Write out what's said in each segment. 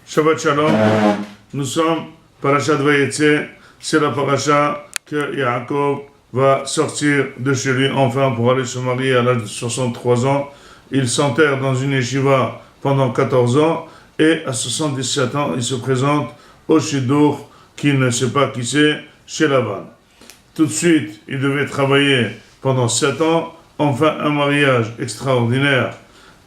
Shabbat Shalom, nous sommes Parashat Vayetze, c'est la paracha que Yaakov va sortir de chez lui enfin pour aller se marier à l'âge de 63 ans. Il s'enterre dans une yeshiva pendant 14 ans et à 77 ans, il se présente au Shidour, qui ne sait pas qui c'est, chez Laban. Tout de suite, il devait travailler pendant 7 ans, enfin un mariage extraordinaire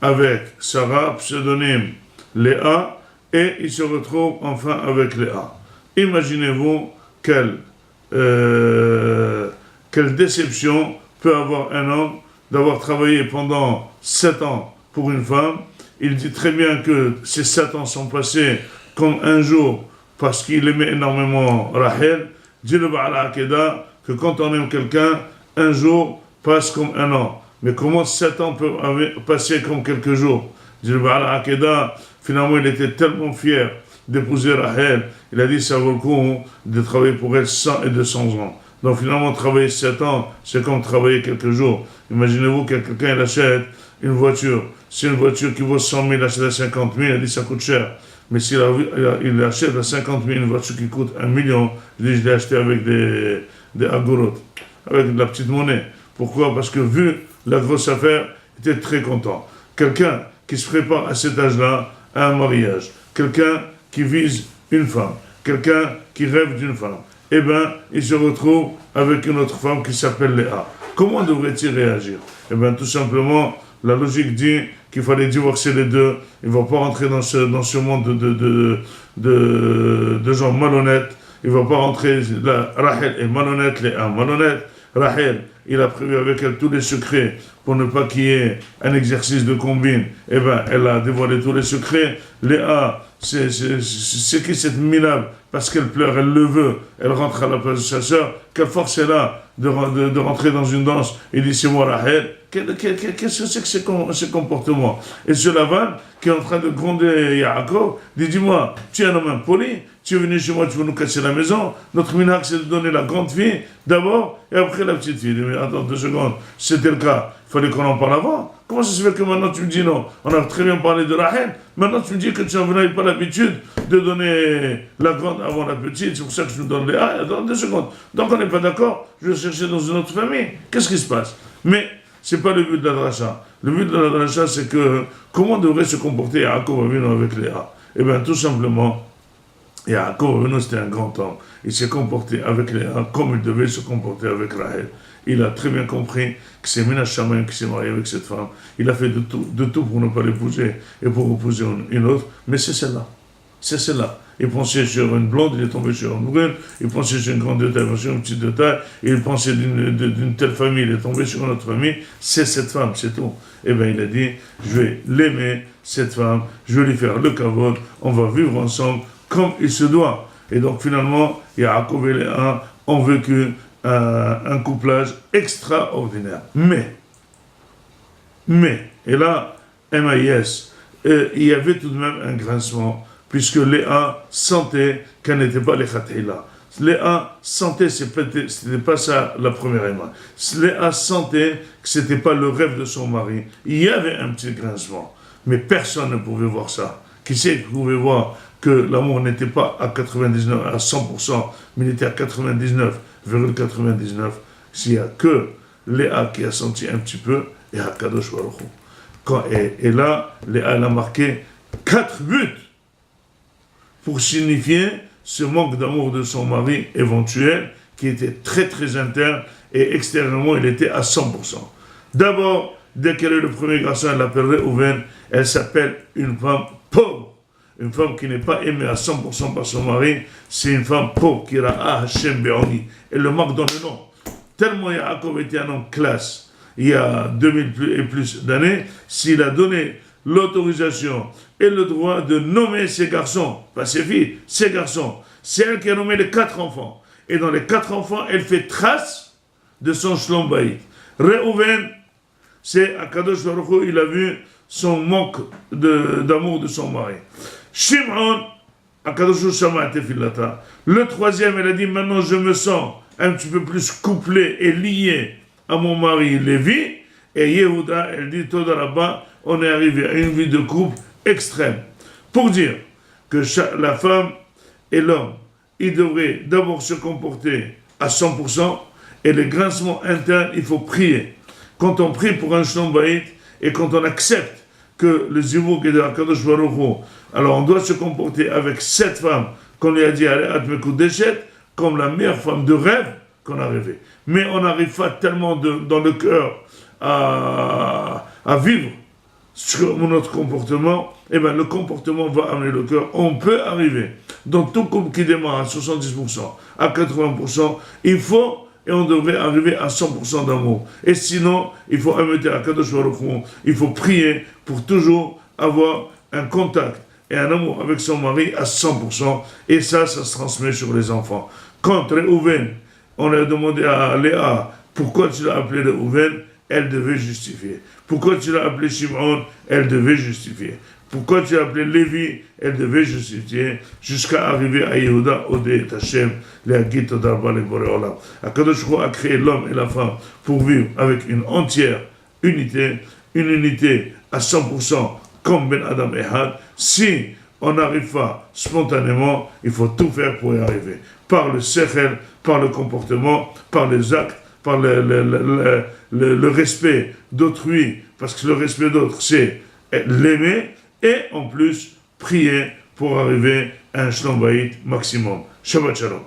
avec Sarah, pseudonyme Léa, et il se retrouve enfin avec Léa. Imaginez-vous quelle déception peut avoir un homme d'avoir travaillé pendant 7 ans pour une femme. Il dit très bien que ces 7 ans sont passés comme un jour parce qu'il aimait énormément Rachel. Dit le Baal Akeda que quand on aime quelqu'un, un jour passe comme un an. Mais comment 7 ans peuvent passer comme quelques jours? Dit le Baal Akeda, finalement il était tellement fier d'épouser Rachel, il a dit ça vaut le coup de travailler pour elle 100 et 200 ans. Donc finalement travailler 7 ans, c'est comme travailler quelques jours. Imaginez-vous que quelqu'un il achète une voiture. C'est une voiture qui vaut 100 000, il achète à 50 000, il a dit ça coûte cher. Mais s'il il achète à 50 000 une voiture qui coûte 1 million, il dit je l'ai acheté avec des agorotes, avec de la petite monnaie. Pourquoi? Parce que vu la grosse affaire, il était très content. Quelqu'un qui se prépare à cet âge-là à un mariage, quelqu'un qui vise une femme, quelqu'un qui rêve d'une femme, eh bien, il se retrouve avec une autre femme qui s'appelle Léa. Comment devrait-il réagir? Eh bien, tout simplement, la logique dit qu'il fallait divorcer les deux. Il ne va pas rentrer dans ce monde de gens malhonnêtes. Il ne va pas rentrer. Rachel est malhonnête, Léa malhonnête. Rachel, il a prévu avec elle tous les secrets pour ne pas qu'il y ait un exercice de combine. Eh bien, elle a dévoilé tous les secrets. Léa, c'est qui cette minable? Parce qu'elle pleure, elle le veut. Elle rentre à la place de sa sœur. Quelle force elle a de rentrer dans une danse? Il dit, c'est moi Rachel. Qu'est-ce que c'est que ce comportement? Et ce Laban, qui est en train de gronder Yaakov, dit, dis-moi, tu es un homme impoli, tu es venu chez moi, tu veux nous casser la maison. Notre minhag, c'est de donner la grande fille d'abord, et après la petite fille. Il dit, mais attends 2 secondes, c'était le cas, il fallait qu'on en parle avant. Comment ça se fait que maintenant tu me dis non? On a très bien parlé de Rachel, maintenant tu me dis que tu n'avais pas l'habitude de donner la grande avant la petite, c'est pour ça que je nous donne les attends 2 secondes. Donc on n'est pas d'accord, je vais chercher dans une autre famille. Qu'est-ce qui se passe? Mais c'est pas le but de la dracha. Le but de la dracha, c'est que comment devrait se comporter Yaakov Avinu avec Léa? Eh bien, tout simplement, Yaakov Avinu, c'était un grand homme. Il s'est comporté avec Léa comme il devait se comporter avec Rachel. Il a très bien compris que c'est Mina Shamayim qui s'est marié avec cette femme. Il a fait de tout pour ne pas l'épouser et pour épouser une autre, mais c'est celle-là. C'est celle-là. Il pensait sur une blonde, il est tombé sur une brune. Il pensait sur une grande de taille, sur une petite de taille. Il pensait d'une telle famille, il est tombé sur une autre famille. C'est cette femme, c'est tout. Eh bien, il a dit, je vais l'aimer, cette femme, je vais lui faire le kavod, on va vivre ensemble comme il se doit. Et donc, finalement, Yaakov et Léa ont vécu un couplage extraordinaire. Mais, et là, MIS, il y avait tout de même un grincement, puisque Léa sentait qu'elle n'était pas les Khatila. Léa sentait, c'était pas ça la première éma. Léa sentait que c'était pas le rêve de son mari. Il y avait un petit grincement, mais personne ne pouvait voir ça. Qui c'est qui pouvait voir que l'amour n'était pas à 99, à 100%, mais il était à 99,99. S'il n'y a que Léa qui a senti un petit peu, et Hakadosh Baruch Hu. Et là, Léa elle a marqué 4 buts pour signifier ce manque d'amour de son mari éventuel, qui était très très interne, et extérieurement, il était à 100%. D'abord, dès qu'elle est le premier garçon, elle l'appelle Réhouven, elle s'appelle une femme pauvre. Une femme qui n'est pas aimée à 100% par son mari, c'est une femme pauvre qui ra'a Hashem Be'oni. Elle le marque dans le nom. Tellement Yaakov était un homme classe, il y a 2000 et plus d'années, s'il a donné l'autorisation et le droit de nommer ses garçons, pas ses filles, ses garçons. C'est elle qui a nommé les 4 enfants. Et dans les 4 enfants, elle fait trace de son shlom bayit. Réhouven, c'est Akadosh Baruch Hu, il a vu son manque d'amour de son mari. Shimon, Akadosh Hu Shama Tefillata. Le 3e, elle a dit, maintenant je me sens un petit peu plus couplé et lié à mon mari Lévi. Et Yehuda, elle dit, Toda Rabba, on est arrivé à une vie de couple extrême. Pour dire que la femme et l'homme, ils devraient d'abord se comporter à 100%, et les grincements internes, il faut prier. Quand on prie pour un shalom bayit, et quand on accepte que le zivug est de HaKadosh Baruch Hu, alors on doit se comporter avec cette femme qu'on lui a dit, allez, Atmekou Deshet, comme la meilleure femme de rêve qu'on a rêvé. Mais on n'arrive pas tellement dans le cœur à vivre sur notre comportement, et bien le comportement va amener le cœur. On peut arriver dans tout couple qui démarre à 70%, à 80%, il faut et on devrait arriver à 100% d'amour. Et sinon, il faut amener à Kadosh Baruch Hu, il faut prier pour toujours avoir un contact et un amour avec son mari à 100%, et ça se transmet sur les enfants. Quand Réhouven, on a demandé à Léa, pourquoi tu l'as appelé Réhouven, elle devait justifier. Pourquoi tu l'as appelé Shimon, elle devait justifier. Pourquoi tu l'as appelé Lévi, elle devait justifier, jusqu'à arriver à Yehuda, Odé et Hashem, Léagit, Odarba, les Boréolam. Akadosh Hu a créé l'homme et la femme pour vivre avec une entière unité, une unité à 100%, comme Ben Adam et Had. Si on n'arrive pas spontanément, il faut tout faire pour y arriver. Par le sechel, par le comportement, par les actes, par le respect d'autrui, parce que le respect d'autre, c'est l'aimer, et en plus, prier pour arriver à un shalom bayit maximum. Shabbat shalom.